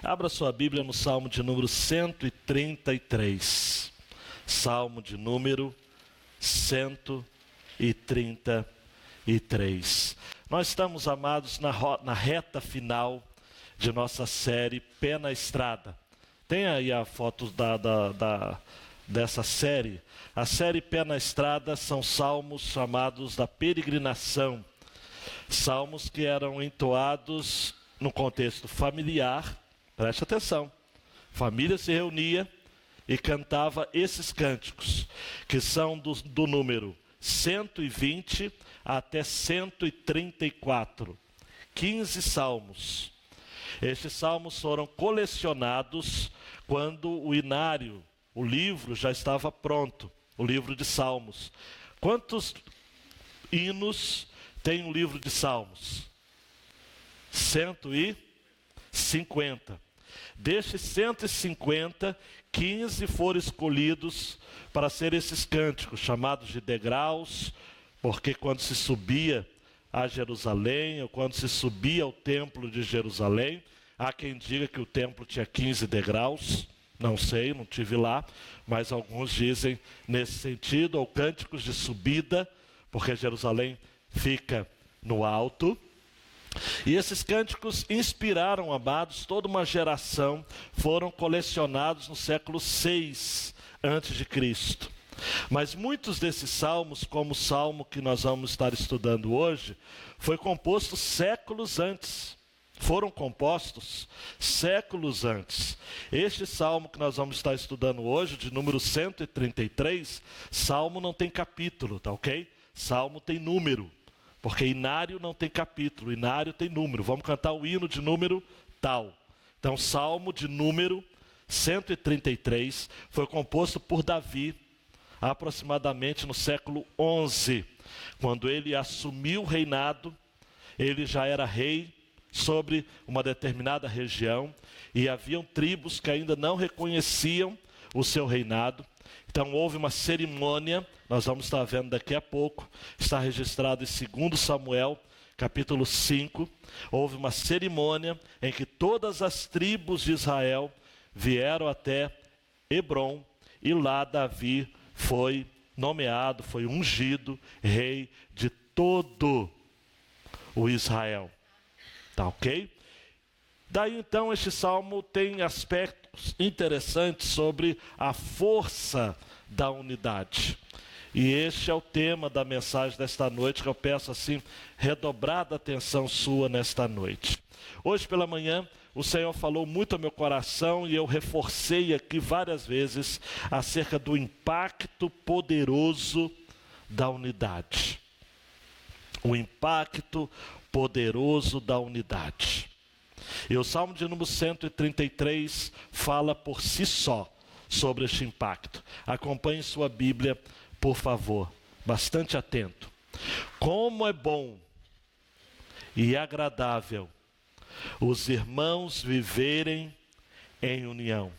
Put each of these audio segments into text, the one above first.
Abra sua Bíblia no Salmo de número 133. Salmo de número 133. Nós estamos, amados, na reta final de nossa série Pé na Estrada. Tem aí a foto dessa série. A série Pé na Estrada são salmos chamados da peregrinação. Salmos que eram entoados no contexto familiar. Preste atenção. Família se reunia e cantava esses cânticos, que são do número 120 até 134. 15 salmos. Estes salmos foram colecionados quando o inário, o livro, já estava pronto. O livro de salmos. Quantos hinos tem um livro de salmos? 150. Destes 150, 15 foram escolhidos para ser esses cânticos, chamados de degraus, porque quando se subia a Jerusalém, ou quando se subia ao templo de Jerusalém, há quem diga que o templo tinha 15 degraus, não sei, não estive lá, mas alguns dizem nesse sentido, ou cânticos de subida, porque Jerusalém fica no alto. E esses cânticos inspiraram, amados, toda uma geração, foram colecionados no século 6 a.C. Mas muitos desses salmos, como o salmo que nós vamos estar estudando hoje, foi composto séculos antes. Foram compostos séculos antes. Este salmo que nós vamos estar estudando hoje, de número 133, salmo não tem capítulo, tá ok? Salmo tem número. Porque inário não tem capítulo, inário tem número. Vamos cantar o hino de número tal. Então, Salmo de número 133 foi composto por Davi, aproximadamente no século 11. Quando ele assumiu o reinado, ele já era rei sobre uma determinada região, e haviam tribos que ainda não reconheciam o seu reinado. Então houve uma cerimônia, nós vamos estar vendo daqui a pouco, está registrado em 2 Samuel, capítulo 5, houve uma cerimônia em que todas as tribos de Israel vieram até Hebrom, e lá Davi foi nomeado, foi ungido rei de todo o Israel. Tá ok? Daí então este salmo tem aspectos interessantes sobre a força da unidade. E este é o tema da mensagem desta noite, que eu peço assim, redobrada atenção sua nesta noite. Hoje pela manhã, o Senhor falou muito ao meu coração e eu reforcei aqui várias vezes acerca do impacto poderoso da unidade. O impacto poderoso da unidade. E o Salmo de número 133 fala por si só sobre este impacto. Acompanhe sua Bíblia, por favor, bastante atento. Como é bom e agradável os irmãos viverem em união.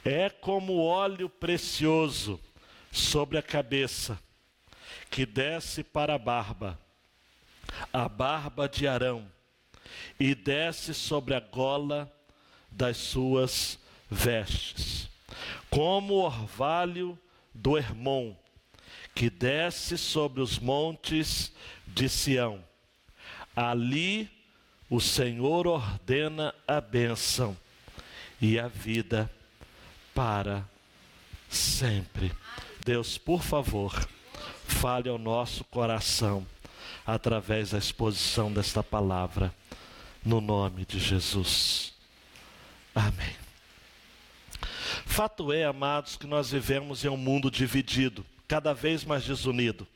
É como óleo precioso sobre a cabeça, que desce para a barba de Arão, e desce sobre a gola das suas vestes, como o orvalho do Hermon, que desce sobre os montes de Sião. Ali o Senhor ordena a bênção e a vida para sempre. Deus, por favor, fale ao nosso coração através da exposição desta palavra. No nome de Jesus. Amém. Fato é, amados, que nós vivemos em um mundo dividido, cada vez mais desunido.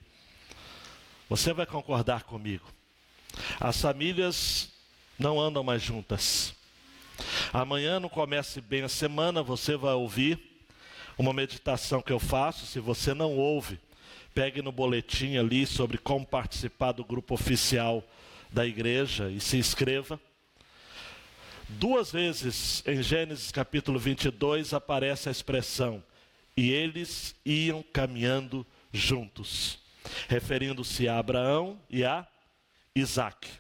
Você vai concordar comigo. As famílias não andam mais juntas. Amanhã não comece bem a semana, você vai ouvir uma meditação que eu faço. Se você não ouve, pegue no boletim ali sobre como participar do grupo oficial da igreja e se inscreva. 2 vezes em Gênesis capítulo 22 aparece a expressão "e eles iam caminhando juntos", referindo-se a Abraão e a Isaque.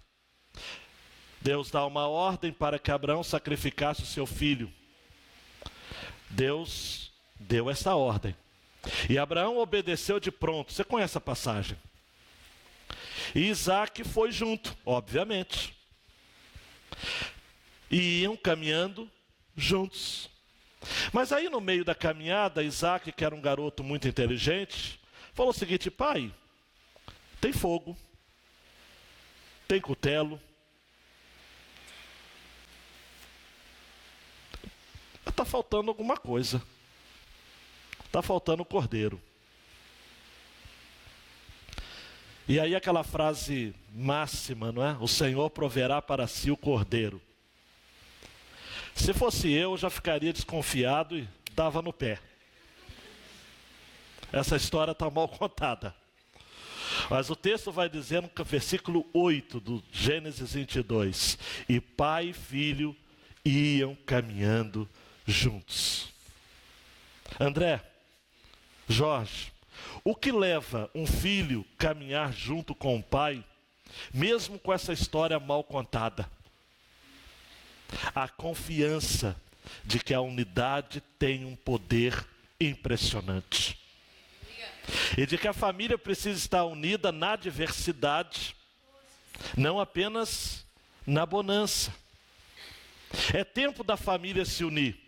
Deus dá uma ordem para que Abraão sacrificasse o seu filho. Deus deu essa ordem. E Abraão obedeceu de pronto. Você conhece a passagem? E Isaac foi junto, obviamente. E iam caminhando juntos. Mas aí no meio da caminhada, Isaac, que era um garoto muito inteligente, falou o seguinte: pai, tem fogo, tem cutelo, está faltando alguma coisa, está faltando o cordeiro. E aí aquela frase máxima, não é? O Senhor proverá para si o cordeiro. Se fosse eu já ficaria desconfiado e dava no pé. Essa história está mal contada. Mas o texto vai dizer no versículo 8 do Gênesis 22. E pai e filho iam caminhando juntos. André, Jorge, o que leva um filho a caminhar junto com o pai, mesmo com essa história mal contada? A confiança de que a unidade tem um poder impressionante. E de que a família precisa estar unida na diversidade, não apenas na bonança. É tempo da família se unir.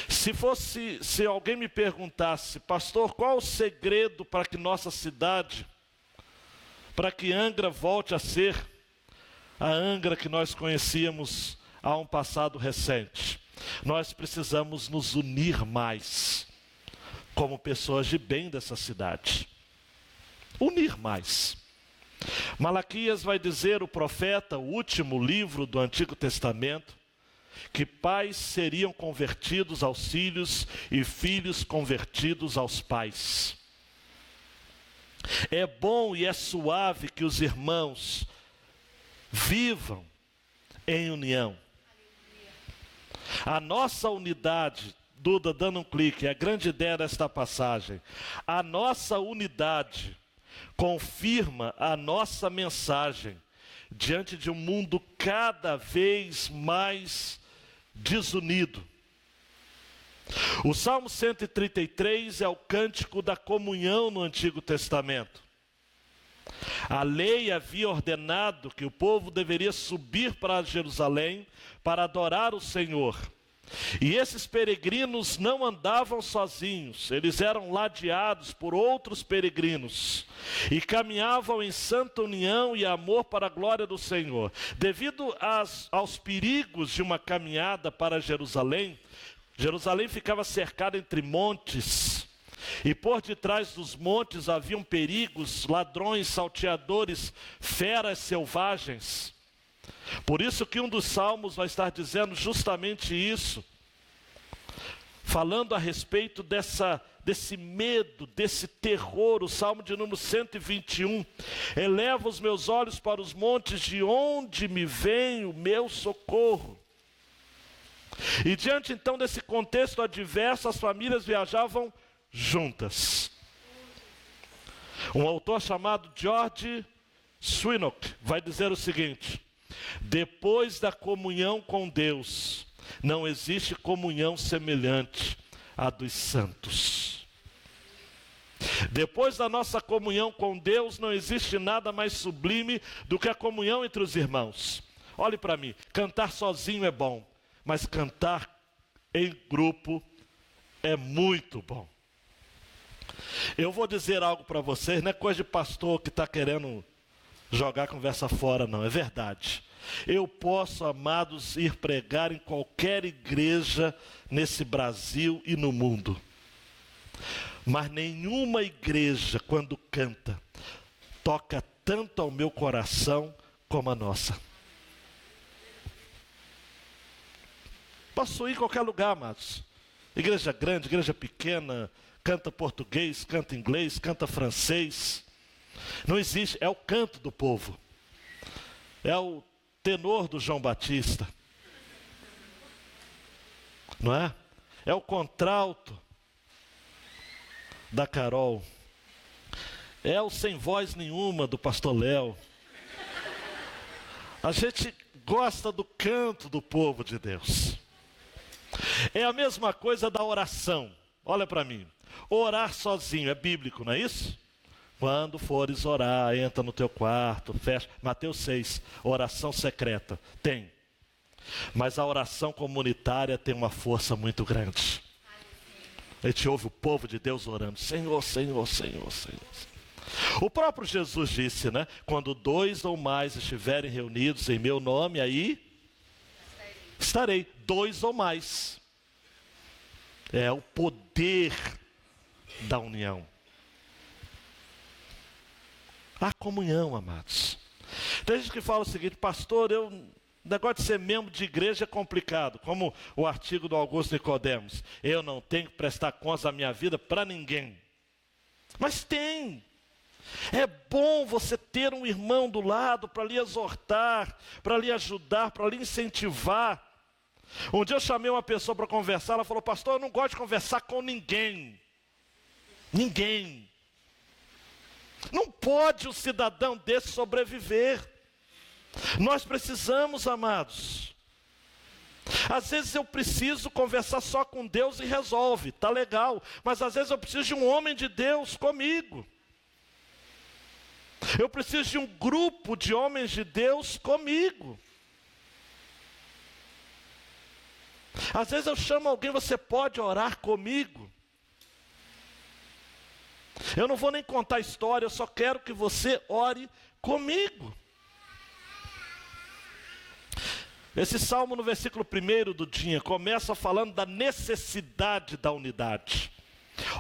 Se alguém me perguntasse: pastor, qual o segredo para que nossa cidade, para que Angra volte a ser a Angra que nós conhecíamos há um passado recente? Nós precisamos nos unir mais, como pessoas de bem dessa cidade. Unir mais. Malaquias vai dizer, o profeta, o último livro do Antigo Testamento, que pais seriam convertidos aos filhos e filhos convertidos aos pais. É bom e é suave que os irmãos vivam em união. A nossa unidade, Duda, dando um clique, é a grande ideia desta passagem. A nossa unidade confirma a nossa mensagem diante de um mundo cada vez mais desunido. O Salmo 133 é o cântico da comunhão no Antigo Testamento. A lei havia ordenado que o povo deveria subir para Jerusalém para adorar o Senhor. E esses peregrinos não andavam sozinhos, eles eram ladeados por outros peregrinos e caminhavam em santa união e amor para a glória do Senhor. Devido aos perigos de uma caminhada para Jerusalém, Jerusalém ficava cercada entre montes, e por detrás dos montes haviam perigos, ladrões, salteadores, feras selvagens. Por isso que um dos salmos vai estar dizendo justamente isso, falando a respeito desse medo, desse terror. O salmo de número 121, eleva os meus olhos para os montes, de onde me vem o meu socorro. E diante então desse contexto adverso, as famílias viajavam juntas. Um autor chamado George Swinock vai dizer o seguinte: depois da comunhão com Deus, não existe comunhão semelhante à dos santos. Depois da nossa comunhão com Deus, não existe nada mais sublime do que a comunhão entre os irmãos. Olhe para mim, cantar sozinho é bom, mas cantar em grupo é muito bom. Eu vou dizer algo para vocês, não é coisa de pastor que está querendo jogar a conversa fora, não, é verdade. Eu posso, amados, ir pregar em qualquer igreja nesse Brasil e no mundo. Mas nenhuma igreja, quando canta, toca tanto ao meu coração como a nossa. Posso ir em qualquer lugar, amados. Igreja grande, igreja pequena, canta português, canta inglês, canta francês. Não existe, é o canto do povo. É o tenor do João Batista. Não é? É o contralto da Carol. É o sem voz nenhuma do pastor Léo. A gente gosta do canto do povo de Deus. É a mesma coisa da oração. Olha para mim. Orar sozinho é bíblico, não é isso? Quando fores orar, entra no teu quarto, fecha. Mateus 6, oração secreta. Tem. Mas a oração comunitária tem uma força muito grande. A gente ouve o povo de Deus orando: Senhor, Senhor, Senhor, Senhor. O próprio Jesus disse, né? Quando 2 ou mais estiverem reunidos em meu nome, aí estarei. 2 ou mais. É o poder da união. A comunhão, amados. Tem gente que fala o seguinte: pastor, o negócio de ser membro de igreja é complicado. Como o artigo do Augusto Nicodemos: eu não tenho que prestar contas da minha vida para ninguém. Mas tem. É bom você ter um irmão do lado para lhe exortar, para lhe ajudar, para lhe incentivar. Um dia eu chamei uma pessoa para conversar, ela falou: pastor, eu não gosto de conversar com ninguém. Ninguém. Não pode um cidadão desse sobreviver. Nós precisamos, amados. Às vezes eu preciso conversar só com Deus e resolve, tá legal. Mas às vezes eu preciso de um homem de Deus comigo. Eu preciso de um grupo de homens de Deus comigo. Às vezes eu chamo alguém: você pode orar comigo? Eu não vou nem contar a história, eu só quero que você ore comigo. Esse salmo, no versículo 1 do Dinha, começa falando da necessidade da unidade.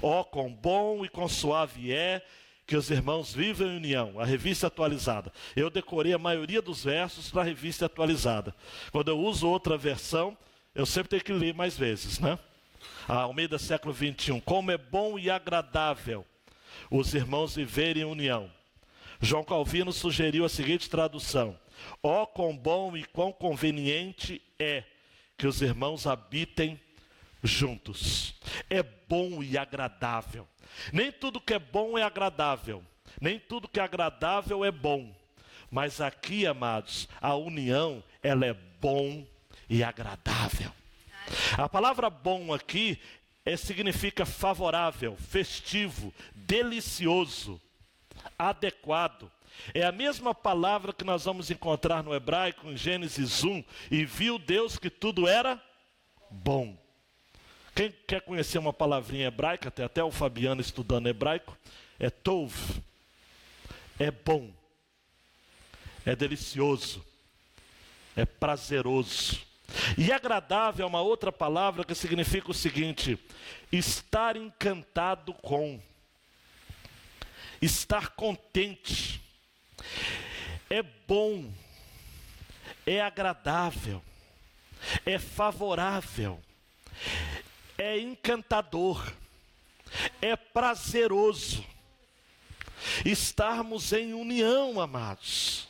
Ó, quão bom e quão suave é que os irmãos vivem em união. A revista atualizada. Eu decorei a maioria dos versos para a revista atualizada. Quando eu uso outra versão, eu sempre tenho que ler mais vezes, né? A Almeida século 21. Como é bom e agradável os irmãos viverem em união. João Calvino sugeriu a seguinte tradução: ó, quão bom e quão conveniente é que os irmãos habitem juntos. É bom e agradável. Nem tudo que é bom é agradável. Nem tudo que é agradável é bom. Mas aqui, amados, a união, ela é bom e agradável. A palavra bom aqui significa favorável, festivo, delicioso, adequado. É a mesma palavra que nós vamos encontrar no hebraico em Gênesis 1. E viu Deus que tudo era bom. Quem quer conhecer uma palavrinha hebraica, tem até o Fabiano estudando hebraico, é tov. É bom, é delicioso, é prazeroso. E agradável é uma outra palavra que significa o seguinte: estar encantado com, estar contente. É bom, é agradável, é favorável, é encantador, é prazeroso estarmos em união, amados.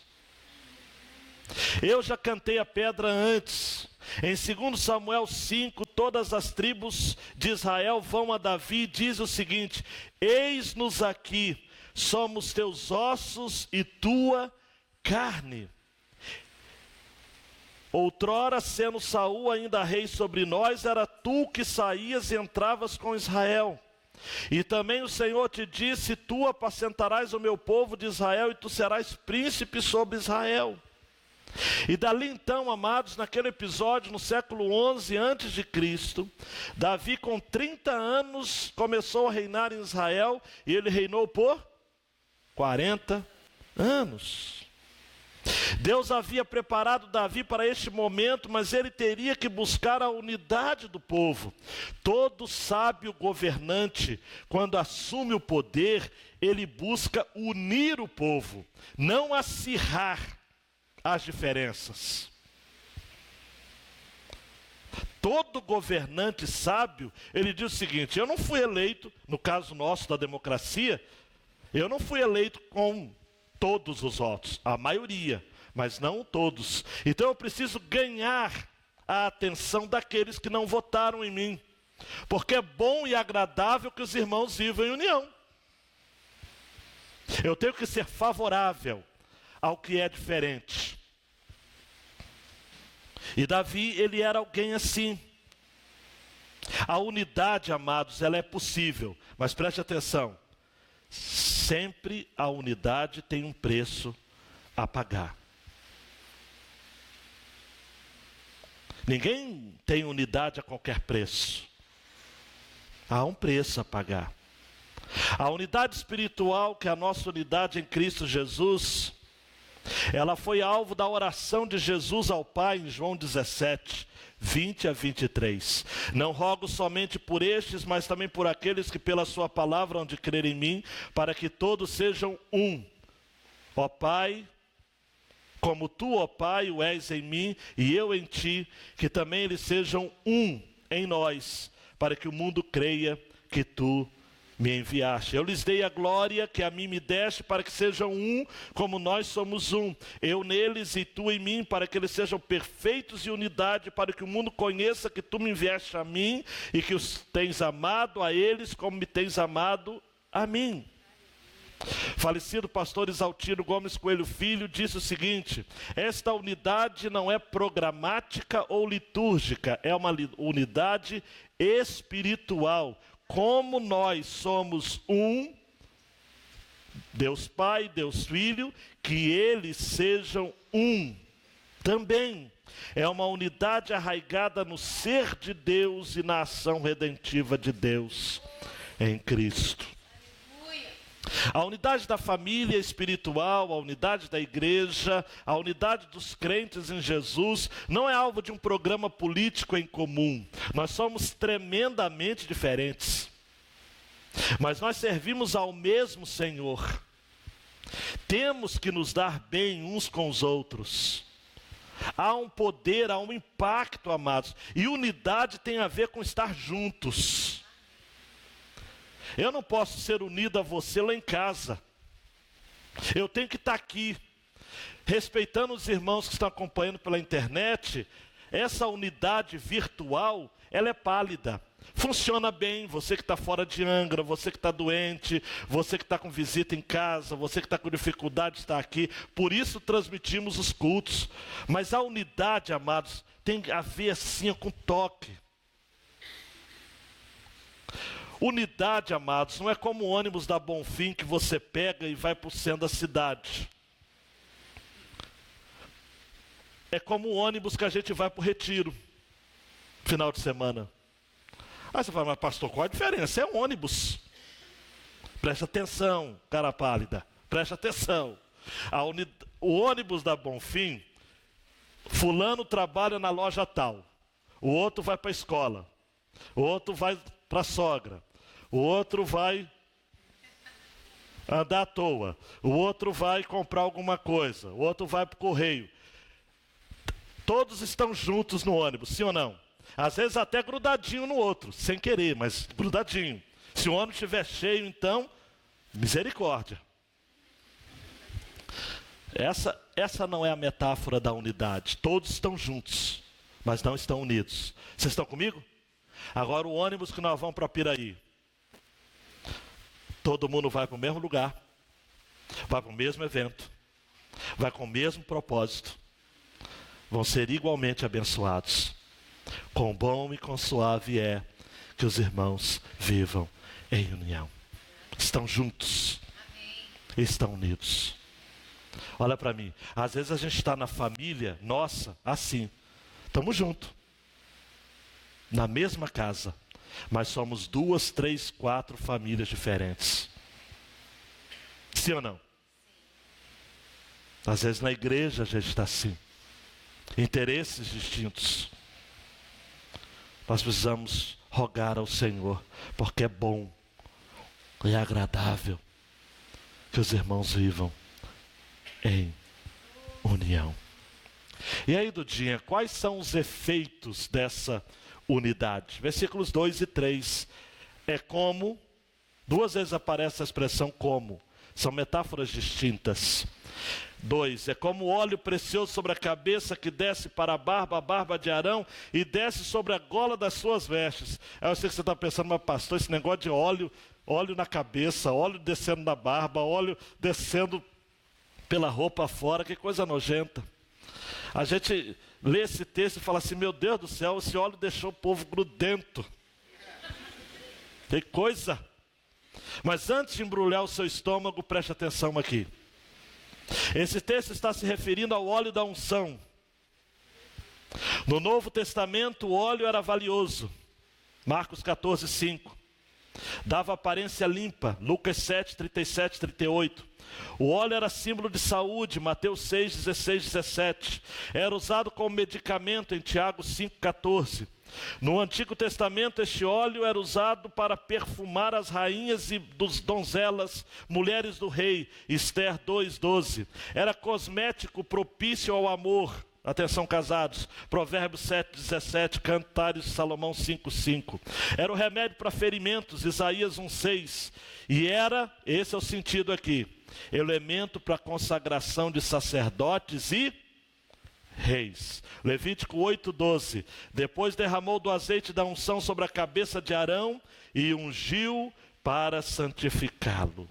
Eu já cantei a pedra antes. Em 2 Samuel 5, todas as tribos de Israel vão a Davi e diz o seguinte: eis-nos aqui, somos teus ossos e tua carne. Outrora, sendo Saul ainda rei sobre nós, era tu que saías e entravas com Israel. E também o Senhor te disse: tu apacentarás o meu povo de Israel e tu serás príncipe sobre Israel. E dali então, amados, naquele episódio, no século 11 antes de Cristo, Davi com 30 anos começou a reinar em Israel, e ele reinou por 40 anos. Deus havia preparado Davi para este momento, mas ele teria que buscar a unidade do povo. Todo sábio governante, quando assume o poder, ele busca unir o povo, não acirrar as diferenças. Todo governante sábio, ele diz o seguinte: eu não fui eleito, no caso nosso da democracia, eu não fui eleito com todos os votos, a maioria, mas não todos. Então eu preciso ganhar a atenção daqueles que não votaram em mim, porque é bom e agradável que os irmãos vivam em união. Eu tenho que ser favorável ao que é diferente. E Davi, ele era alguém assim. A unidade, amados, ela é possível, mas preste atenção. Sempre a unidade tem um preço a pagar. Ninguém tem unidade a qualquer preço. Há um preço a pagar. A unidade espiritual, que é a nossa unidade em Cristo Jesus, ela foi alvo da oração de Jesus ao Pai em João 17, 20 a 23. Não rogo somente por estes, mas também por aqueles que pela sua palavra hão de crer em mim, para que todos sejam um. Ó Pai, como tu, ó Pai, o és em mim e eu em ti, que também eles sejam um em nós, para que o mundo creia que tu me enviaste. Eu lhes dei a glória que a mim me deste, para que sejam um, como nós somos um. Eu neles e tu em mim, para que eles sejam perfeitos em unidade, para que o mundo conheça que tu me enviaste a mim, e que os tens amado a eles, como me tens amado a mim. Falecido pastor Isaltino Gomes Coelho Filho disse o seguinte: esta unidade não é programática ou litúrgica, é uma unidade espiritual. Como nós somos um, Deus Pai, Deus Filho, que eles sejam um também. É uma unidade arraigada no ser de Deus e na ação redentiva de Deus em Cristo. A unidade da família espiritual, a unidade da igreja, a unidade dos crentes em Jesus, não é alvo de um programa político em comum. Nós somos tremendamente diferentes, mas nós servimos ao mesmo Senhor. Temos que nos dar bem uns com os outros. Há um poder, há um impacto, amados, e unidade tem a ver com estar juntos. Eu não posso ser unido a você lá em casa. Eu tenho que estar aqui, respeitando os irmãos que estão acompanhando pela internet. Essa unidade virtual, ela é pálida. Funciona bem, você que está fora de Angra, você que está doente, você que está com visita em casa, você que está com dificuldade de estar aqui. Por isso transmitimos os cultos. Mas a unidade, amados, tem a ver assim com toque. Unidade, amados, não é como o ônibus da Bonfim que você pega e vai para o centro da cidade. É como o ônibus que a gente vai para o retiro, final de semana. Aí você fala, mas pastor, qual a diferença? É um ônibus. Preste atenção, cara pálida, preste atenção. O ônibus da Bonfim, fulano trabalha na loja tal, o outro vai para a escola, o outro vai para a sogra, o outro vai andar à toa, o outro vai comprar alguma coisa, o outro vai para o correio. Todos estão juntos no ônibus, sim ou não? Às vezes até grudadinho no outro, sem querer, mas grudadinho. Se o ônibus estiver cheio, então, misericórdia. Essa não é a metáfora da unidade. Todos estão juntos, mas não estão unidos. Vocês estão comigo? Agora o ônibus que nós vamos para Piraí. Todo mundo vai para o mesmo lugar, vai para o mesmo evento, vai com o mesmo propósito. Vão ser igualmente abençoados. Quão bom e quão suave é que os irmãos vivam em união. Estão juntos. Estão unidos. Olha para mim. Às vezes a gente está na família nossa assim. Estamos juntos. Na mesma casa. Mas somos 2, 3, 4 famílias diferentes. Sim ou não? Às vezes na igreja a gente está assim. Interesses distintos. Nós precisamos rogar ao Senhor, porque é bom e agradável que os irmãos vivam em união. E aí, Dudinha, quais são os efeitos dessa unidade? Versículos 2 e 3. É como, 2 vezes aparece a expressão como. São metáforas distintas. 2, é como óleo precioso sobre a cabeça que desce para a barba de Arão e desce sobre a gola das suas vestes. Aí eu sei que você está pensando, mas pastor, esse negócio de óleo na cabeça, óleo descendo na barba, óleo descendo pela roupa fora, que coisa nojenta. A gente lê esse texto e fala assim: meu Deus do céu, esse óleo deixou o povo grudento. Que coisa! Mas antes de embrulhar o seu estômago, preste atenção aqui. Esse texto está se referindo ao óleo da unção. No Novo Testamento, o óleo era valioso. Marcos 14, 5. Dava aparência limpa. Lucas 7, 37, 38. O óleo era símbolo de saúde. Mateus 6, 16, 17. Era usado como medicamento em Tiago 5, 14. No Antigo Testamento, este óleo era usado para perfumar as rainhas e dos donzelas, mulheres do rei, Esther 2:12. Era cosmético propício ao amor. Atenção, casados, Provérbios 7:17, Cantares de Salomão 5:5. Era o remédio para ferimentos, Isaías 1:6. E era, esse é o sentido aqui, elemento para a consagração de sacerdotes e reis. Levítico 8:12. Depois derramou do azeite da unção sobre a cabeça de Arão e ungiu para santificá-lo.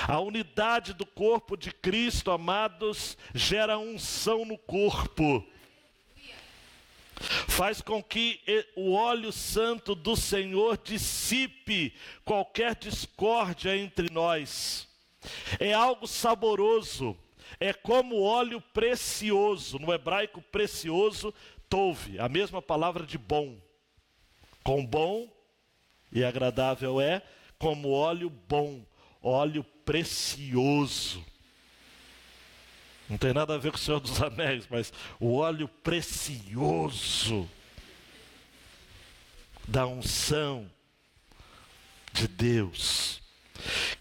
A unidade do corpo de Cristo, amados, gera unção no corpo. Faz com que o óleo santo do Senhor dissipe qualquer discórdia entre nós. É algo saboroso. É como óleo precioso. No hebraico, precioso, tov, a mesma palavra de bom. Com bom e agradável é como óleo bom, óleo precioso. Não tem nada a ver com o Senhor dos Anéis, mas o óleo precioso da unção de Deus.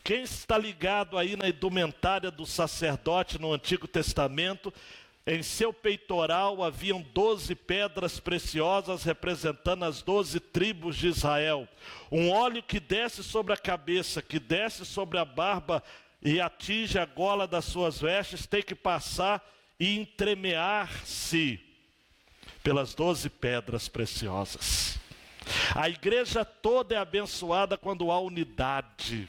Quem está ligado aí na indumentária do sacerdote no Antigo Testamento, em seu peitoral haviam 12 pedras preciosas representando as 12 tribos de Israel. Um óleo que desce sobre a cabeça, que desce sobre a barba e atinge a gola das suas vestes, tem que passar e entremear-se pelas 12 pedras preciosas. A igreja toda é abençoada quando há unidade.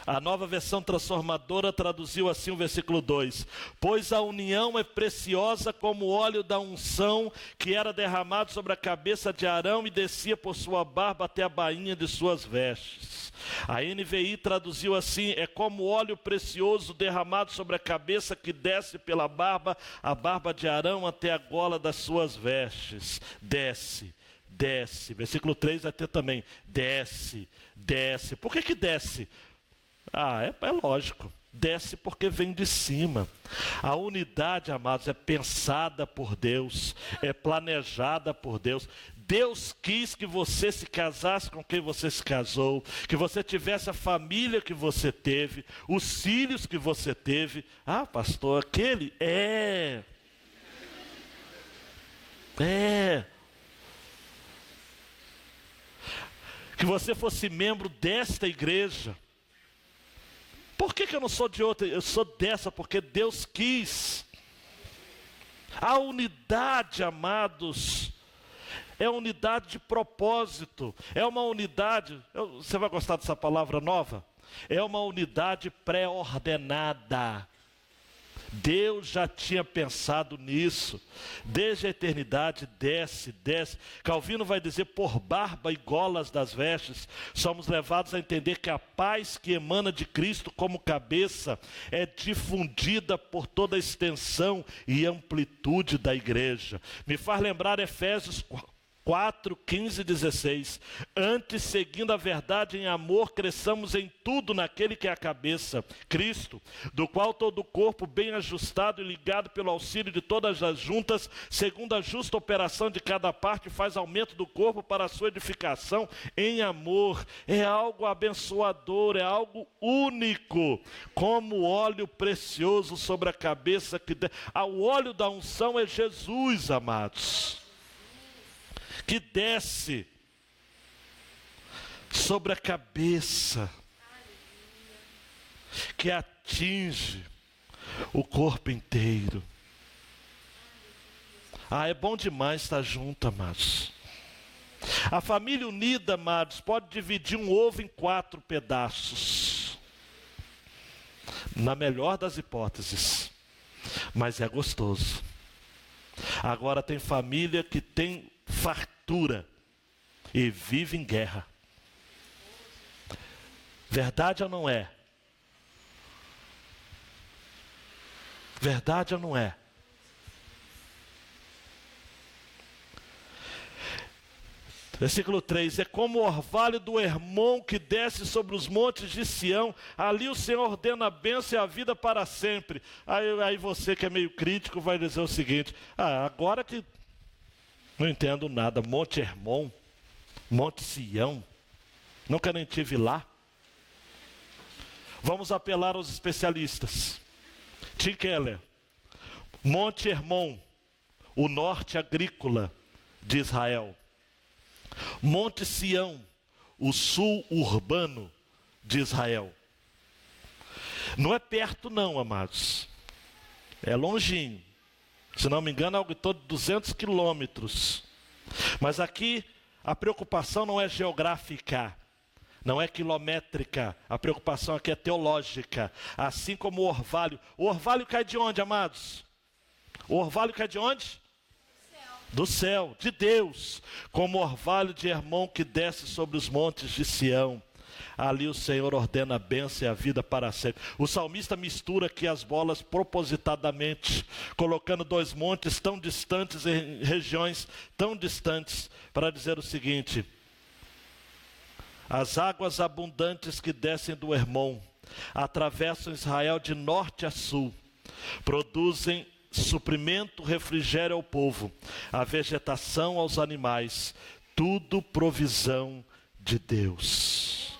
A Nova Versão Transformadora traduziu assim o versículo 2: pois a união é preciosa como o óleo da unção que era derramado sobre a cabeça de Arão e descia por sua barba até a bainha de suas vestes. A NVI traduziu assim: é como óleo precioso derramado sobre a cabeça que desce pela barba, a barba de Arão até a gola das suas vestes. Desce, desce. Versículo 3 vai ter também: desce, desce. Por que desce? É lógico, desce porque vem de cima. A unidade, amados, é pensada por Deus, é planejada por Deus. Deus quis que você se casasse com quem você se casou, que você tivesse a família que você teve, os filhos que você teve. Pastor, aquele que você fosse membro desta igreja. Por que eu não sou de outra? Eu sou dessa porque Deus quis. A unidade, amados, é unidade de propósito. É uma unidade, você vai gostar dessa palavra nova? É uma unidade pré-ordenada. Deus já tinha pensado nisso. Desde a eternidade, desce. Calvino vai dizer: por barba e golas das vestes, somos levados a entender que a paz que emana de Cristo como cabeça é difundida por toda a extensão e amplitude da igreja. Me faz lembrar Efésios 4, 15 e 16. Antes, seguindo a verdade em amor, cresçamos em tudo naquele que é a cabeça, Cristo, do qual todo o corpo, bem ajustado e ligado pelo auxílio de todas as juntas, segundo a justa operação de cada parte, faz aumento do corpo para a sua edificação em amor. É algo abençoador, é algo único, como óleo precioso sobre a cabeça. O óleo da unção é Jesus, amados, que desce sobre a cabeça, que atinge o corpo inteiro. É bom demais estar junto, amados. A família unida, amados, pode dividir um ovo em 4 pedaços, na melhor das hipóteses. mas é gostoso. Agora tem família que tem fartura e vive em guerra. Verdade ou não é? Verdade ou não é? Versículo 3, é como o orvalho do Hermon que desce sobre os montes de Sião, ali o Senhor ordena a bênção e a vida para sempre. Aí você que é meio crítico vai dizer o seguinte, agora que não entendo nada, Monte Hermon, Monte Sião, nunca nem estive lá. Vamos apelar aos especialistas. Tim Keller, Monte Hermon, o norte agrícola de Israel. Monte Sião, o sul urbano de Israel. Não é perto não, amados. É longinho. Se não me engano, é algo em torno de 200 quilômetros. Mas aqui a preocupação não é geográfica, não é quilométrica. A preocupação aqui é teológica. Assim como o orvalho. O orvalho cai de onde, amados? O orvalho cai de onde? Do céu, de Deus, como o orvalho de Hermon que desce sobre os montes de Sião. Ali o Senhor ordena a bênção e a vida para sempre. O salmista mistura aqui as bolas propositadamente, colocando dois montes tão distantes em regiões tão distantes, para dizer o seguinte: as águas abundantes que descem do Hermon atravessam Israel de norte a sul, produzem suprimento, refrigério ao povo, a vegetação aos animais, tudo provisão de Deus.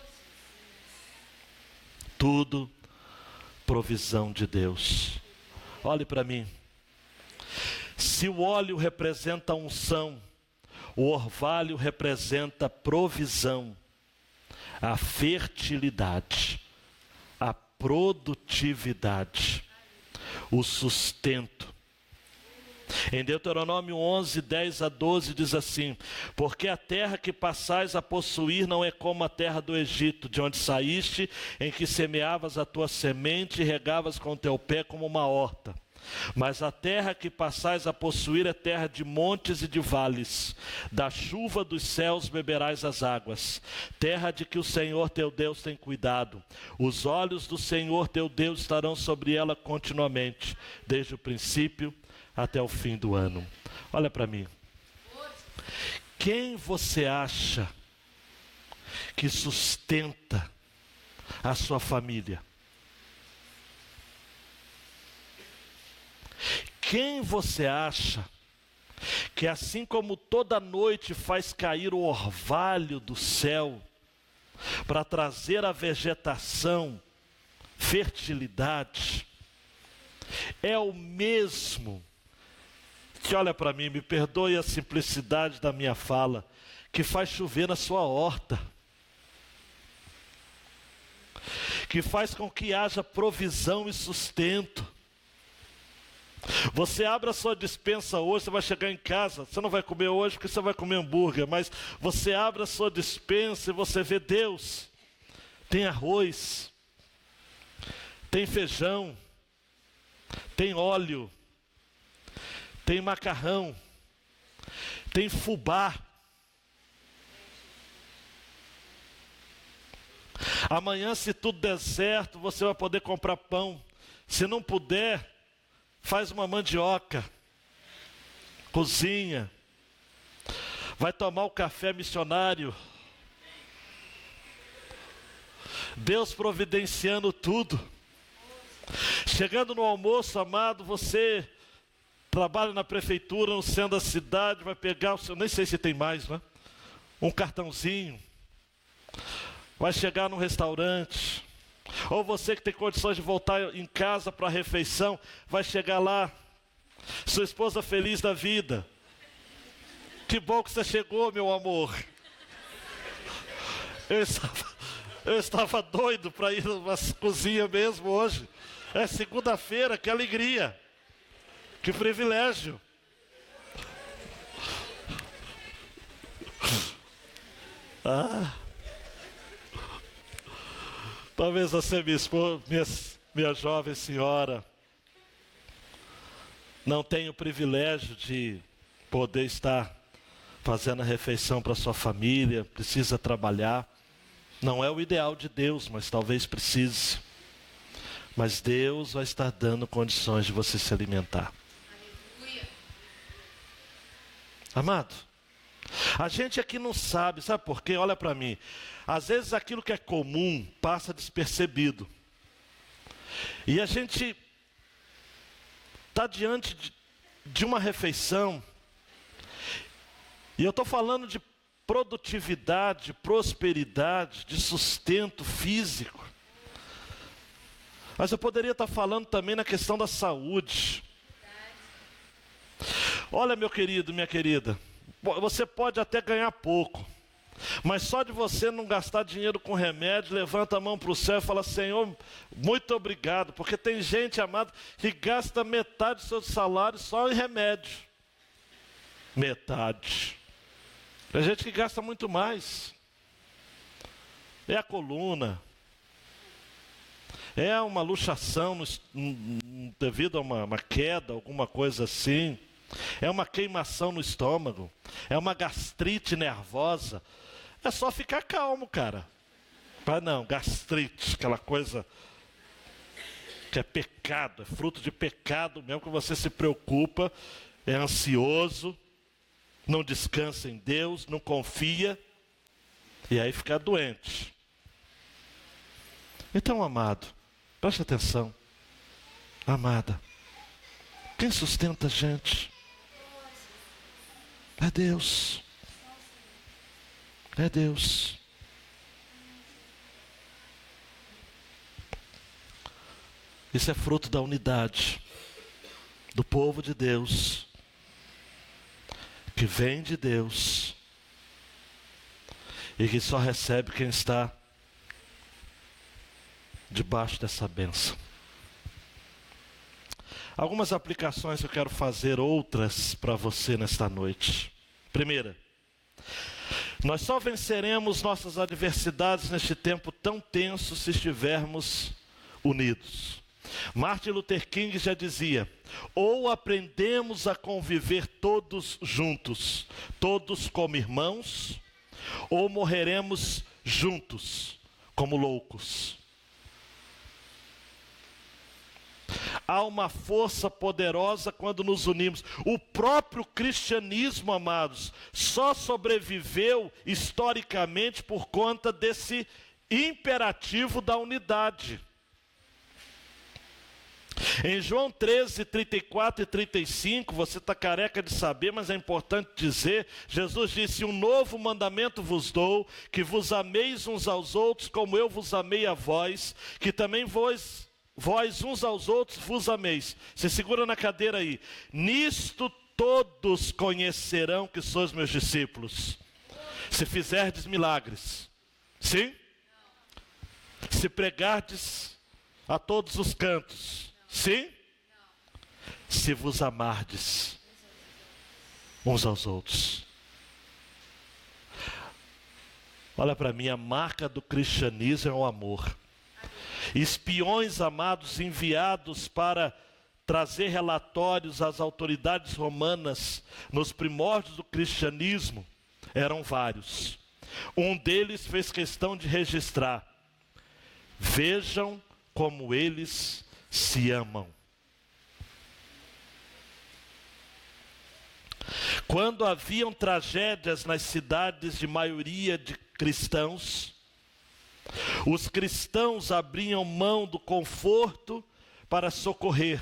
Tudo provisão de Deus. Olhe para mim. Se o óleo representa unção, o orvalho representa provisão, a fertilidade, a produtividade, o sustento. Em Deuteronômio 11, 10 a 12 diz assim: porque a terra que passais a possuir não é como a terra do Egito, de onde saíste, em que semeavas a tua semente e regavas com o teu pé como uma horta. Mas a terra que passais a possuir é terra de montes e de vales. Da chuva dos céus beberás as águas. Terra de que o Senhor teu Deus tem cuidado. Os olhos do Senhor teu Deus estarão sobre ela continuamente, desde o princípio até o fim do ano. Olha para mim. Quem você acha que sustenta a sua família? Quem você acha que assim como toda noite faz cair o orvalho do céu para trazer a vegetação, fertilidade, é o mesmo que, olha para mim, me perdoe a simplicidade da minha fala, que faz chover na sua horta, que faz com que haja provisão e sustento. Você abre a sua despensa hoje, você vai chegar em casa, você não vai comer hoje porque você vai comer hambúrguer, mas você abre a sua despensa e você vê Deus. Tem arroz, tem feijão, tem óleo, tem macarrão, tem fubá. Amanhã, se tudo der certo, você vai poder comprar pão. Se não puder, faz uma mandioca, cozinha, vai tomar o café missionário. Deus providenciando tudo. Chegando no almoço, amado, você trabalha na prefeitura, no centro da cidade, vai pegar o seu, nem sei se tem mais, né? Um cartãozinho, vai chegar num restaurante. Ou você que tem condições de voltar em casa para a refeição, vai chegar lá, sua esposa feliz da vida. Que bom que você chegou, meu amor. Eu estava doido para ir na cozinha mesmo hoje. É segunda-feira, que alegria, que privilégio. Talvez você, minha jovem senhora, não tem o privilégio de poder estar fazendo a refeição para sua família, precisa trabalhar. Não é o ideal de Deus, mas talvez precise. Mas Deus vai estar dando condições de você se alimentar. Aleluia. Amado, a gente aqui não sabe por quê? Olha para mim. Às vezes aquilo que é comum passa despercebido. E a gente está diante de uma refeição. E eu estou falando de produtividade, prosperidade, de sustento físico. Mas eu poderia estar falando também na questão da saúde. Olha, meu querido, minha querida, você pode até ganhar pouco, mas só de você não gastar dinheiro com remédio, levanta a mão para o céu e fala: Senhor, muito obrigado, porque tem gente, amado, que gasta metade do seu salário só em remédio. Metade. Tem gente que gasta muito mais. É a coluna. É uma luxação devido a uma queda, alguma coisa assim. É uma queimação no estômago. É uma gastrite nervosa. É só ficar calmo, cara. Mas não, gastrite, aquela coisa que é pecado, é fruto de pecado mesmo, que você se preocupa, é ansioso, não descansa em Deus, não confia, e aí fica doente. Então, amado, preste atenção. Amada, quem sustenta a gente? É Deus. É Deus. Isso é fruto da unidade do povo de Deus, que vem de Deus e que só recebe quem está debaixo dessa bênção. Algumas aplicações que eu quero fazer, outras para você nesta noite. Primeira, nós só venceremos nossas adversidades neste tempo tão tenso se estivermos unidos. Martin Luther King já dizia: ou aprendemos a conviver todos juntos, todos como irmãos, ou morreremos juntos, como loucos. Há uma força poderosa quando nos unimos. O próprio cristianismo, amados, só sobreviveu historicamente por conta desse imperativo da unidade. Em João 13, 34 e 35, você está careca de saber, mas é importante dizer, Jesus disse: um novo mandamento vos dou, que vos ameis uns aos outros como eu vos amei a vós, que também vós uns aos outros vos ameis. Você segura na cadeira aí. Nisto todos conhecerão que sois meus discípulos, se fizerdes milagres. Sim? Se pregardes a todos os cantos. Sim? Se vos amardes uns aos outros. Olha para mim, a marca do cristianismo é o amor. Espiões, amados, enviados para trazer relatórios às autoridades romanas nos primórdios do cristianismo, eram vários. Um deles fez questão de registrar: vejam como eles se amam. Quando haviam tragédias nas cidades de maioria de cristãos, os cristãos abriam mão do conforto para socorrer.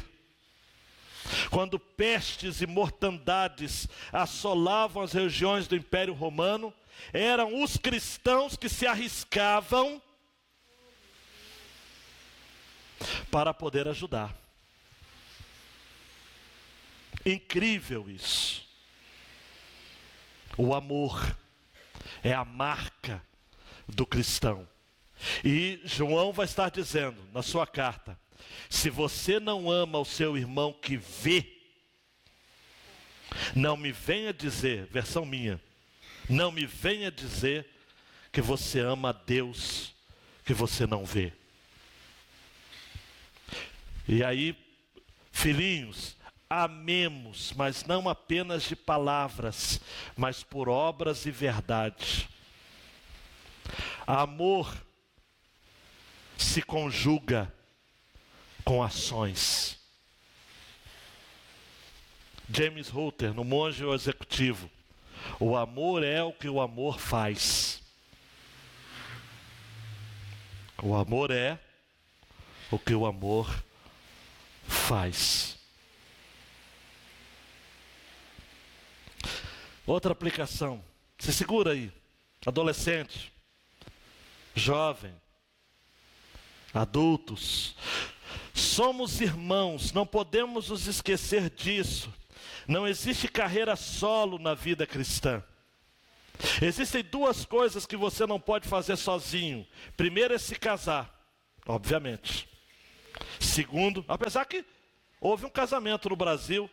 Quando pestes e mortandades assolavam as regiões do Império Romano, eram os cristãos que se arriscavam para poder ajudar. Incrível isso. O amor é a marca do cristão. E João vai estar dizendo na sua carta: se você não ama o seu irmão que vê, não me venha dizer, versão minha, não me venha dizer que você ama a Deus que você não vê. E aí, filhinhos, amemos, mas não apenas de palavras, mas por obras e verdade. Amor se conjuga com ações. James Rutter, no Monge e o Executivo: o amor é o que o amor faz. O amor é o que o amor faz. Outra aplicação. Se segura aí. Adolescente, jovem, adultos. Somos irmãos, não podemos nos esquecer disso. Não existe carreira solo na vida cristã. Existem duas coisas que você não pode fazer sozinho. Primeiro é se casar, obviamente. Segundo, apesar que houve um casamento no Brasil.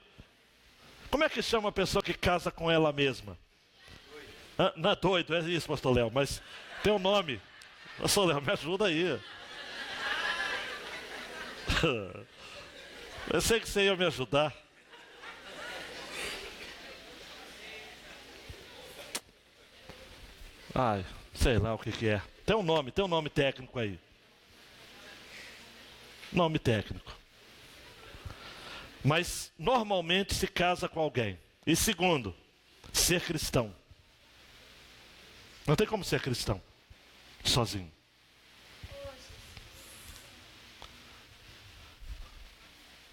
Como é que chama a pessoa que casa com ela mesma? Não é doido, é isso, pastor Léo, mas tem um nome. Pastor Léo, me ajuda aí. Eu sei que você ia me ajudar. Ai, sei lá o que é. Tem um nome técnico aí. Nome técnico. Mas normalmente se casa com alguém. E segundo, ser cristão. Não tem como ser cristão sozinho.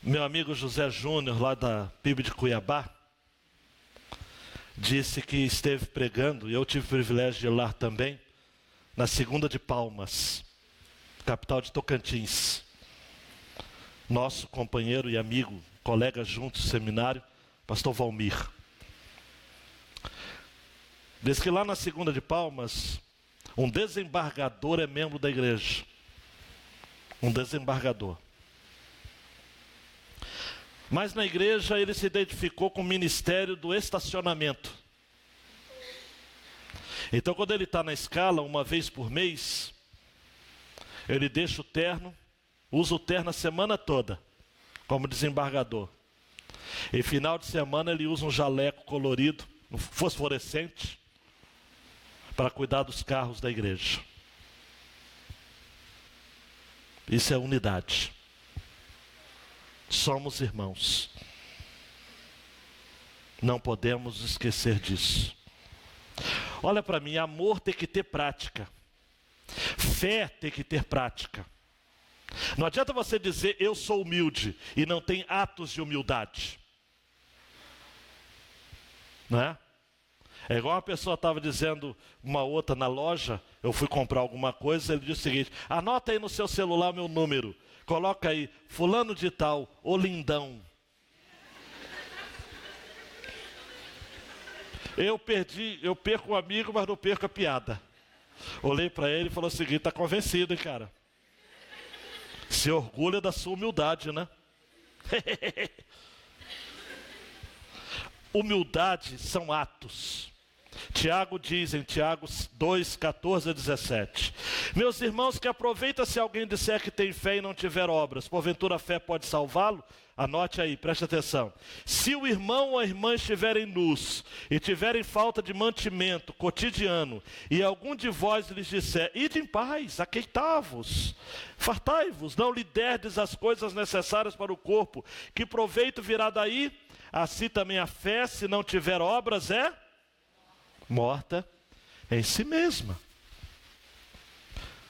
Meu amigo José Júnior, lá da PIB de Cuiabá, disse que esteve pregando, e eu tive o privilégio de ir lá também, na Segunda de Palmas, capital de Tocantins. Nosso companheiro e amigo, colega junto do seminário, pastor Valmir. Diz que lá na Segunda de Palmas, um desembargador é membro da igreja. Um desembargador. Mas na igreja ele se identificou com o ministério do estacionamento. Então quando ele está na escala, uma vez por mês, ele deixa o terno, usa o terno a semana toda, como desembargador. E final de semana ele usa um jaleco colorido, fosforescente, para cuidar dos carros da igreja. Isso é unidade. Somos irmãos. Não podemos esquecer disso. Olha para mim, amor tem que ter prática. Fé tem que ter prática. Não adianta você dizer eu sou humilde e não tem atos de humildade. Não é? É igual uma pessoa estava dizendo, uma outra na loja, eu fui comprar alguma coisa, ele disse o seguinte: anota aí no seu celular o meu número. Coloca aí, fulano de tal, ô lindão. Eu perco o amigo, mas não perco a piada. Olhei para ele e falei o seguinte: está convencido, hein, cara? Se orgulha da sua humildade, né? Humildade são atos. Tiago diz em Tiago 2, 14 a 17: meus irmãos, que aproveita se alguém disser que tem fé e não tiver obras, porventura a fé pode salvá-lo? Anote aí, preste atenção. Se o irmão ou a irmã estiverem nus e tiverem falta de mantimento cotidiano, e algum de vós lhes disser: ide em paz, aqueitai-vos, fartai-vos, não lhe derdes as coisas necessárias para o corpo, que proveito virá daí? Assim também a fé, se não tiver obras, é morta em si mesma.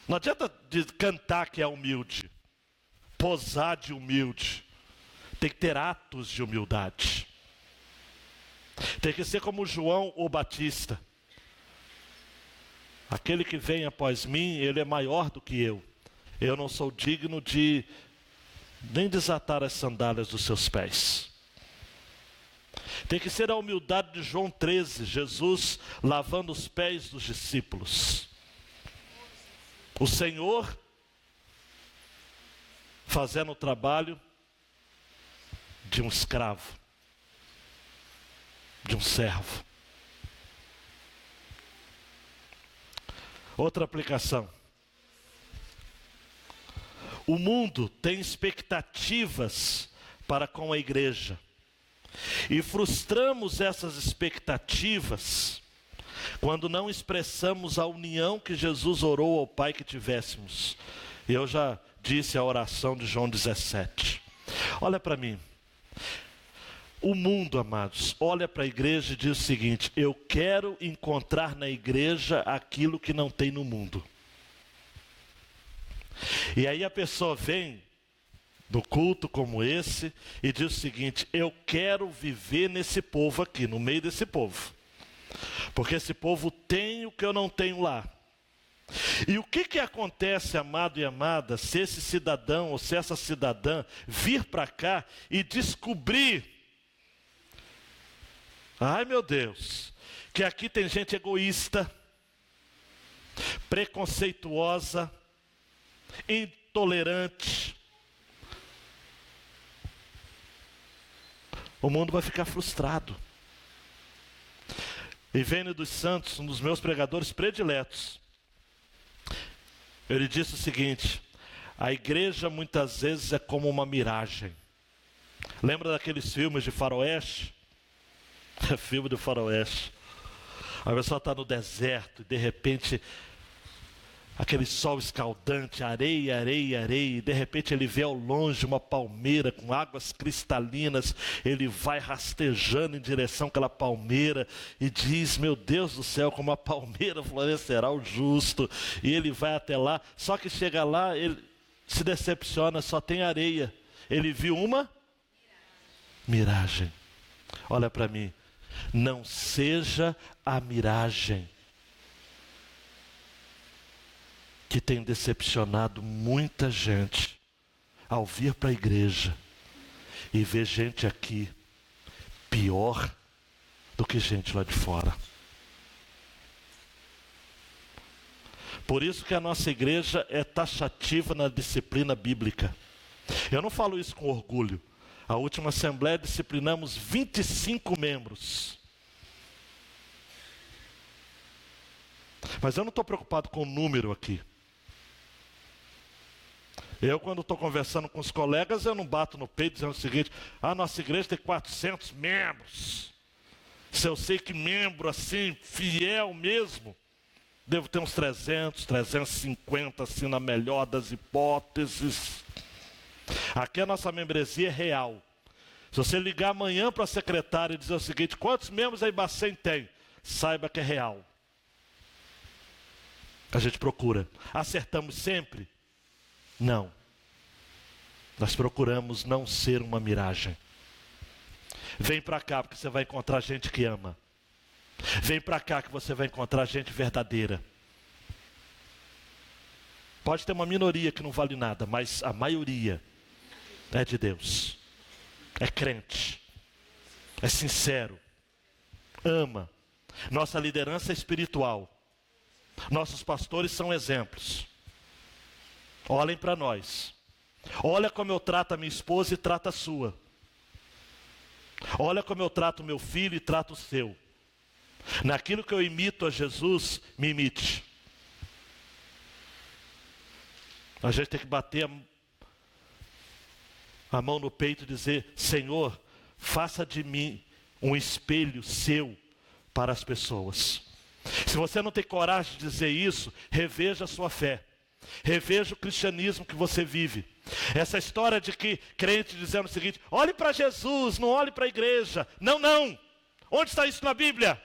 Não adianta cantar que é humilde, posar de humilde. Tem que ter atos de humildade. Tem que ser como João o Batista. Aquele que vem após mim, ele é maior do que eu. Eu não sou digno de nem desatar as sandálias dos seus pés. Tem que ser a humildade de João 13, Jesus lavando os pés dos discípulos. O Senhor fazendo o trabalho de um escravo, de um servo. Outra aplicação. O mundo tem expectativas para com a igreja. E frustramos essas expectativas quando não expressamos a união que Jesus orou ao Pai que tivéssemos. Eu já disse a oração de João 17. Olha para mim. O mundo, amados, olha para a igreja e diz o seguinte: eu quero encontrar na igreja aquilo que não tem no mundo. E aí a pessoa vem do culto como esse e diz o seguinte: eu quero viver nesse povo aqui, no meio desse povo. Porque esse povo tem o que eu não tenho lá. E o que acontece, amado e amada, se esse cidadão ou se essa cidadã vir para cá e descobrir, ai meu Deus, que aqui tem gente egoísta, preconceituosa, intolerante. O mundo vai ficar frustrado. Ivênio dos Santos, um dos meus pregadores prediletos, ele disse o seguinte: a igreja muitas vezes é como uma miragem. Lembra daqueles filmes de faroeste? É filme de faroeste. A pessoa está no deserto e de repente aquele sol escaldante, areia, areia, areia, e de repente ele vê ao longe uma palmeira com águas cristalinas. Ele vai rastejando em direção àquela palmeira e diz: meu Deus do céu, como a palmeira florescerá o justo. E ele vai até lá, só que chega lá, ele se decepciona, só tem areia. Ele viu uma miragem. Olha para mim, não seja a miragem que tem decepcionado muita gente ao vir para a igreja e ver gente aqui pior do que gente lá de fora. Por isso que a nossa igreja é taxativa na disciplina bíblica. Eu não falo isso com orgulho. A última assembleia disciplinamos 25 membros. Mas eu não estou preocupado com o número aqui. Eu, quando estou conversando com os colegas, eu não bato no peito dizendo o seguinte: a nossa igreja tem 400 membros. Se eu sei que membro assim, fiel mesmo, devo ter uns 300, 350, assim, na melhor das hipóteses. Aqui a nossa membresia é real. Se você ligar amanhã para a secretária e dizer o seguinte: quantos membros a Ibacem tem? Saiba que é real. A gente procura. Acertamos sempre? Não. Nós procuramos não ser uma miragem. Vem para cá porque você vai encontrar gente que ama. Vem para cá que você vai encontrar gente verdadeira. Pode ter uma minoria que não vale nada, mas a maioria é de Deus. É crente. É sincero. Ama. Nossa liderança é espiritual. Nossos pastores são exemplos. Olhem para nós. Olha como eu trato a minha esposa e trato a sua. Olha como eu trato o meu filho e trato o seu. Naquilo que eu imito a Jesus, me imite. A gente tem que bater a mão no peito e dizer: Senhor, faça de mim um espelho seu para as pessoas. Se você não tem coragem de dizer isso, reveja a sua fé. Reveja o cristianismo que você vive. Essa história de que crente dizendo o seguinte: olhe para Jesus, não olhe para a igreja. Não, não. Onde está isso na Bíblia?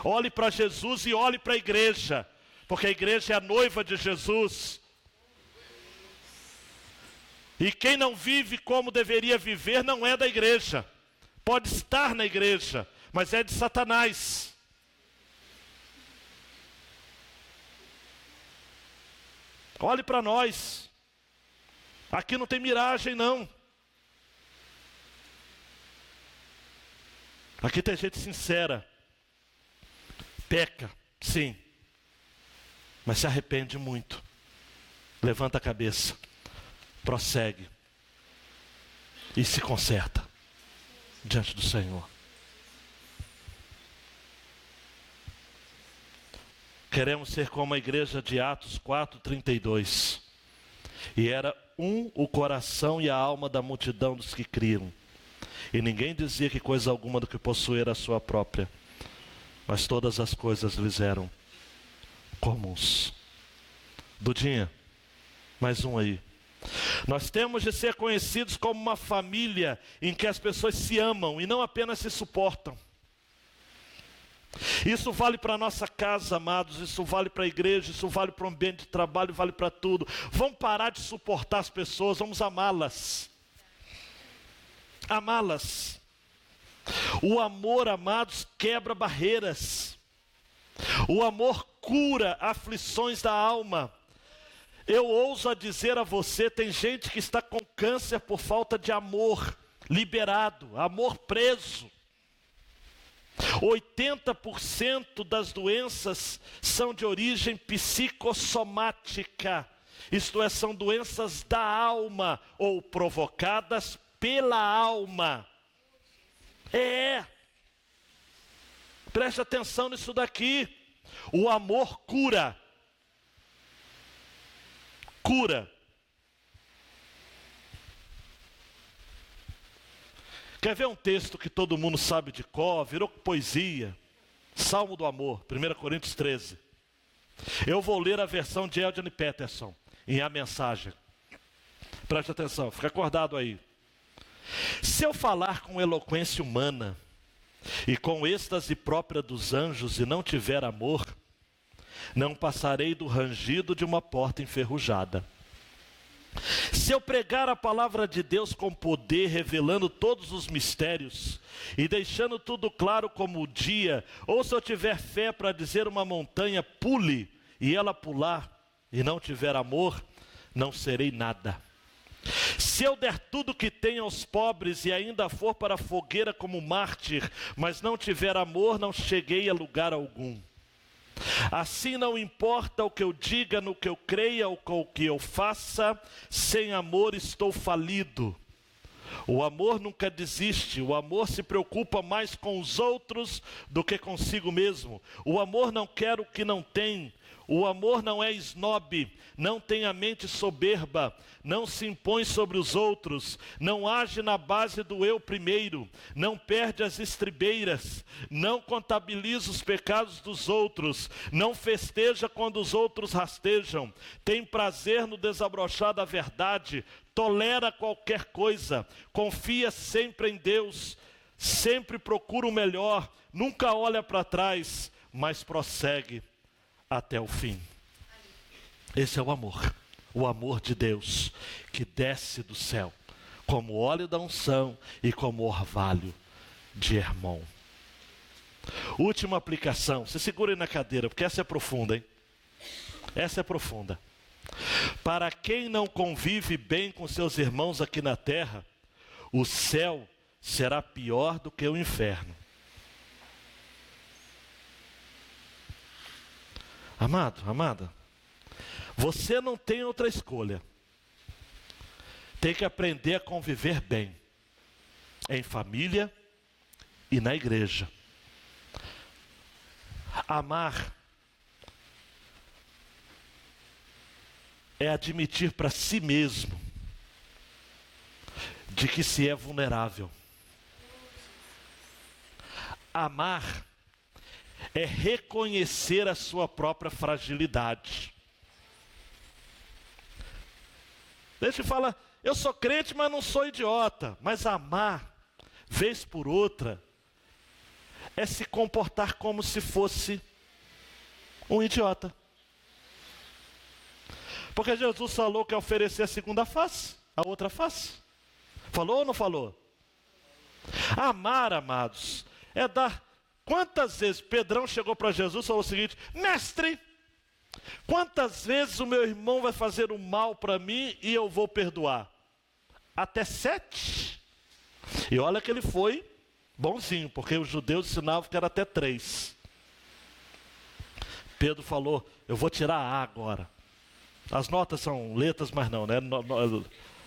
Olhe para Jesus e olhe para a igreja. Porque a igreja é a noiva de Jesus. E quem não vive como deveria viver não é da igreja. Pode estar na igreja, mas é de Satanás. Olhe para nós. Aqui não tem miragem, não. Aqui tem gente sincera. Peca, sim. Mas se arrepende muito. Levanta a cabeça. Prossegue. E se conserta diante do Senhor. Queremos ser como a igreja de Atos 4:32. E era um o coração e a alma da multidão dos que criam. E ninguém dizia que coisa alguma do que possuía era sua própria, mas todas as coisas lhes eram comuns. Dudinha, mais um aí. Nós temos de ser conhecidos como uma família em que as pessoas se amam e não apenas se suportam. Isso vale para a nossa casa, amados, isso vale para a igreja, isso vale para o ambiente de trabalho, vale para tudo. Vamos parar de suportar as pessoas, vamos amá-las. Amá-las. O amor, amados, quebra barreiras. O amor cura aflições da alma. Eu ouso a dizer a você, tem gente que está com câncer por falta de amor liberado, amor preso. 80% das doenças são de origem psicossomática, isto é, são doenças da alma ou provocadas pela alma. Preste atenção nisso daqui. O amor cura. Cura. Quer ver um texto que todo mundo sabe de cor, virou poesia? Salmo do Amor, 1 Coríntios 13. Eu vou ler a versão de Eldon Peterson, em A Mensagem. Preste atenção, fica acordado aí. Se eu falar com eloquência humana, e com êxtase própria dos anjos, e não tiver amor, não passarei do rangido de uma porta enferrujada. Se eu pregar a palavra de Deus com poder, revelando todos os mistérios, e deixando tudo claro como o dia, ou se eu tiver fé para dizer uma montanha, pule, e ela pular, e não tiver amor, não serei nada. Se eu der tudo que tenho aos pobres, e ainda for para a fogueira como mártir, mas não tiver amor, não cheguei a lugar algum. Assim não importa o que eu diga, no que eu creia ou com o que eu faça, sem amor estou falido. O amor nunca desiste, o amor se preocupa mais com os outros do que consigo mesmo. O amor não quer o que não tem, o amor não é esnobe, não tem a mente soberba, não se impõe sobre os outros, não age na base do eu primeiro, não perde as estribeiras, não contabiliza os pecados dos outros, não festeja quando os outros rastejam, tem prazer no desabrochar da verdade, tolera qualquer coisa, confia sempre em Deus, sempre procura o melhor, nunca olha para trás, mas prossegue até o fim. Esse é o amor de Deus, que desce do céu, como óleo da unção e como orvalho de Hermon. Última aplicação, se segurem na cadeira, porque essa é profunda, hein? Essa é profunda. Para quem não convive bem com seus irmãos aqui na terra, o céu será pior do que o inferno. Amado, amada, você não tem outra escolha. Tem que aprender a conviver bem, em família e na igreja. Amar é admitir para si mesmo de que se é vulnerável. Amar é reconhecer a sua própria fragilidade. Deixa eu falar, eu sou crente, mas não sou idiota. Mas amar, vez por outra, é se comportar como se fosse um idiota. Porque Jesus falou que é oferecer a segunda face, a outra face. Falou ou não falou? Amar, amados, é dar. Quantas vezes Pedrão chegou para Jesus e falou o seguinte: mestre, quantas vezes o meu irmão vai fazer o mal para mim e eu vou perdoar? Até 7. E olha que ele foi bonzinho, porque os judeus ensinavam que era até 3. Pedro falou: eu vou tirar A agora. As notas são letras, mas não, né?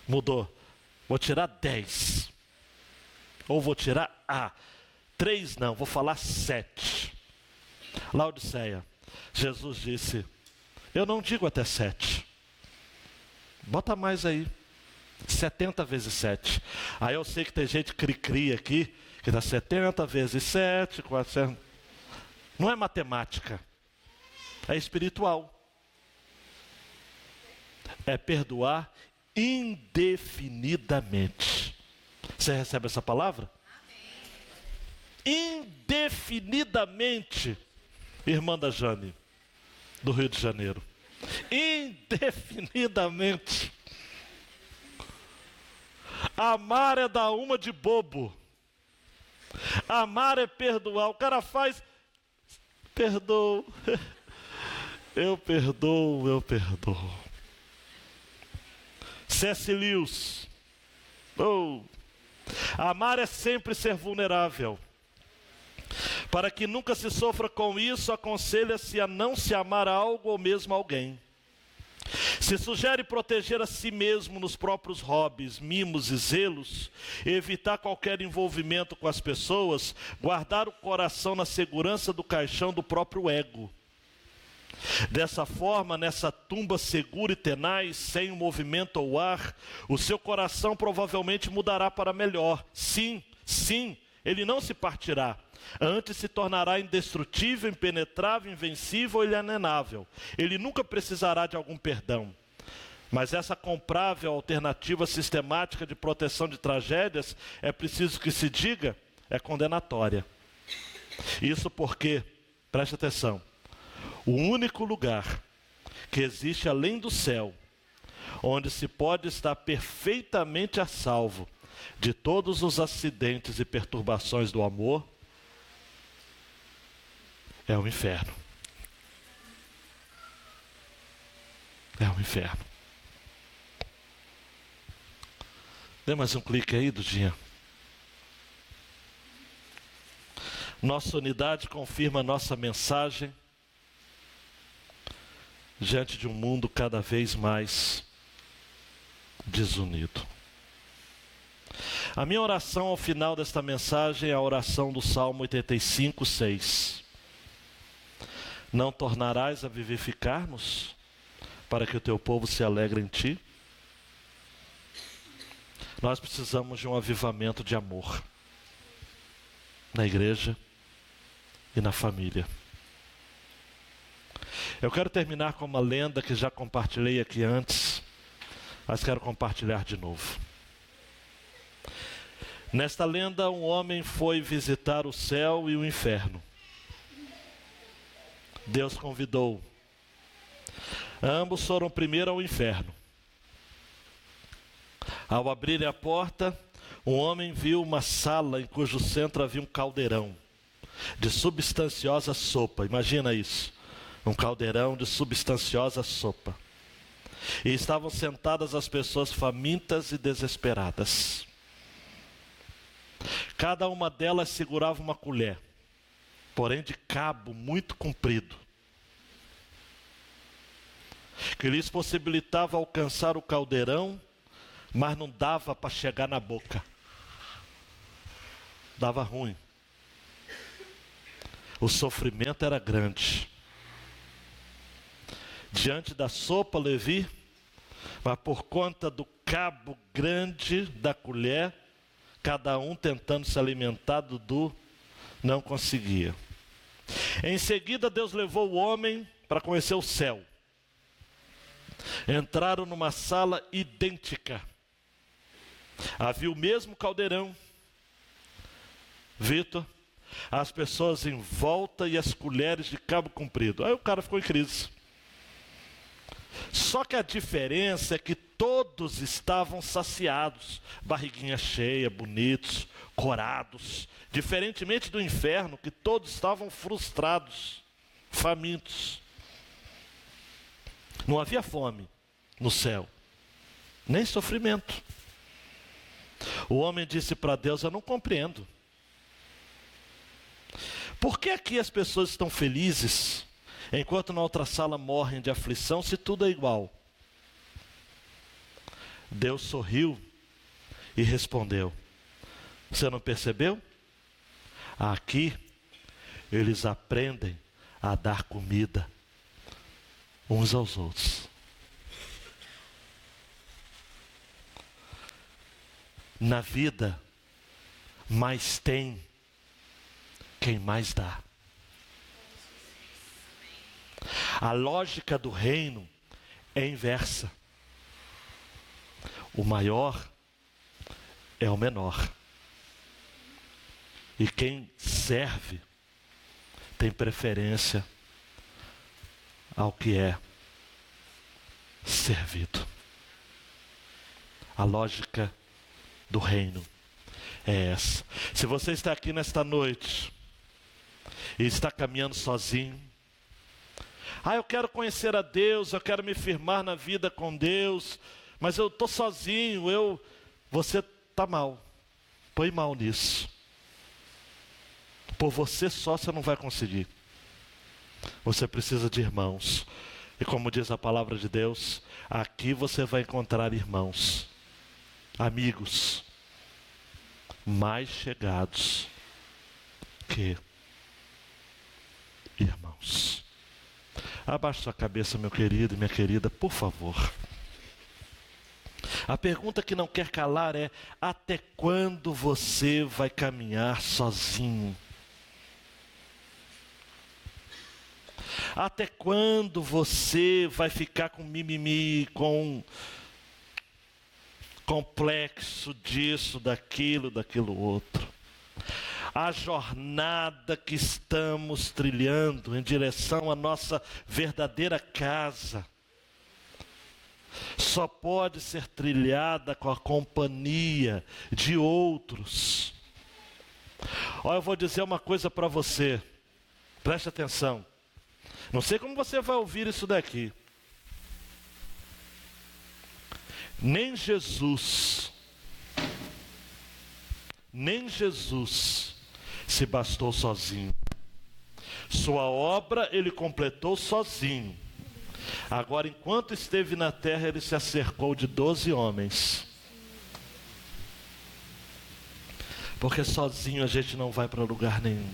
Mudou. Vou tirar 10. Ou vou tirar A. 3 não, vou falar 7. Laodiceia. Jesus disse: eu não digo até 7. Bota mais aí. 70 vezes 7. Aí eu sei que tem gente cri-cri aqui, que dá 70 vezes 7, 400. Não é matemática, é espiritual. É perdoar indefinidamente. Você recebe essa palavra? Amém. Indefinidamente, irmã da Jane, do Rio de Janeiro. Indefinidamente. Amar é dar uma de bobo. Amar é perdoar. O cara faz, perdoo. Eu perdoo, eu perdoo. C.S. Lewis. Amar é sempre ser vulnerável. Para que nunca se sofra com isso, aconselha-se a não se amar a algo ou mesmo a alguém. Se sugere proteger a si mesmo nos próprios hobbies, mimos e zelos, evitar qualquer envolvimento com as pessoas, guardar o coração na segurança do caixão do próprio ego. Dessa forma, nessa tumba segura e tenaz, sem o movimento ou ar, o seu coração provavelmente mudará para melhor. Sim, sim, ele não se partirá. Antes se tornará indestrutível, impenetrável, invencível e inalienável. Ele nunca precisará de algum perdão. Mas essa comprável alternativa sistemática de proteção de tragédias, é preciso que se diga, é condenatória. Isso porque, preste atenção, o único lugar que existe além do céu, onde se pode estar perfeitamente a salvo de todos os acidentes e perturbações do amor, é o inferno. É o inferno. Dê mais um clique aí, Dudinha. Nossa unidade confirma nossa mensagem diante de um mundo cada vez mais desunido. A minha oração ao final desta mensagem é a oração do Salmo 85, 6. Não tornarás a vivificar-nos, para que o teu povo se alegre em ti? Nós precisamos de um avivamento de amor na igreja e na família. Eu quero terminar com uma lenda que já compartilhei aqui antes, mas quero compartilhar de novo. Nesta lenda, um homem foi visitar o céu e o inferno. Deus convidou. Ambos foram primeiro ao inferno. Ao abrirem a porta, um homem viu uma sala em cujo centro havia um caldeirão de substanciosa sopa. Imagina isso, um caldeirão de substanciosa sopa. E estavam sentadas as pessoas famintas e desesperadas. Cada uma delas segurava uma colher, porém de cabo muito comprido, que lhes possibilitava alcançar o caldeirão, mas não dava para chegar na boca. Dava ruim. O sofrimento era grande. Diante da sopa, Levi, mas por conta do cabo grande da colher, cada um tentando se alimentar, Dudu não conseguia. Em seguida, Deus levou o homem para conhecer o céu. Entraram numa sala idêntica. Havia o mesmo caldeirão, Vitor, as pessoas em volta e as colheres de cabo comprido. Aí o cara ficou em crise. Só que a diferença é que todos estavam saciados, barriguinha cheia, bonitos, corados. Diferentemente do inferno, que todos estavam frustrados, famintos. Não havia fome no céu, nem sofrimento. O homem disse para Deus: eu não compreendo. Por que aqui as pessoas estão felizes, enquanto na outra sala morrem de aflição, se tudo é igual? Deus sorriu e respondeu: você não percebeu? Aqui eles aprendem a dar comida uns aos outros. Na vida, mais tem quem mais dá. A lógica do reino é inversa. O maior é o menor. E quem serve tem preferência ao que é servido. A lógica do reino é essa. Se você está aqui nesta noite e está caminhando sozinho, eu quero conhecer a Deus, eu quero me firmar na vida com Deus, mas eu estou sozinho, você está mal. Põe mal nisso. Por você só você não vai conseguir. Você precisa de irmãos. E como diz a palavra de Deus, aqui você vai encontrar irmãos, amigos, mais chegados que irmãos. Abaixe sua cabeça, meu querido e minha querida, por favor. A pergunta que não quer calar é: até quando você vai caminhar sozinho? Até quando você vai ficar com mimimi, com complexo disso, daquilo outro? A jornada que estamos trilhando em direção à nossa verdadeira casa só pode ser trilhada com a companhia de outros. Eu vou dizer uma coisa para você, preste atenção. Não sei como você vai ouvir isso daqui. Nem Jesus se bastou sozinho. Sua obra ele completou sozinho. Agora, enquanto esteve na terra, ele se acercou de 12 homens. Porque sozinho a gente não vai para lugar nenhum.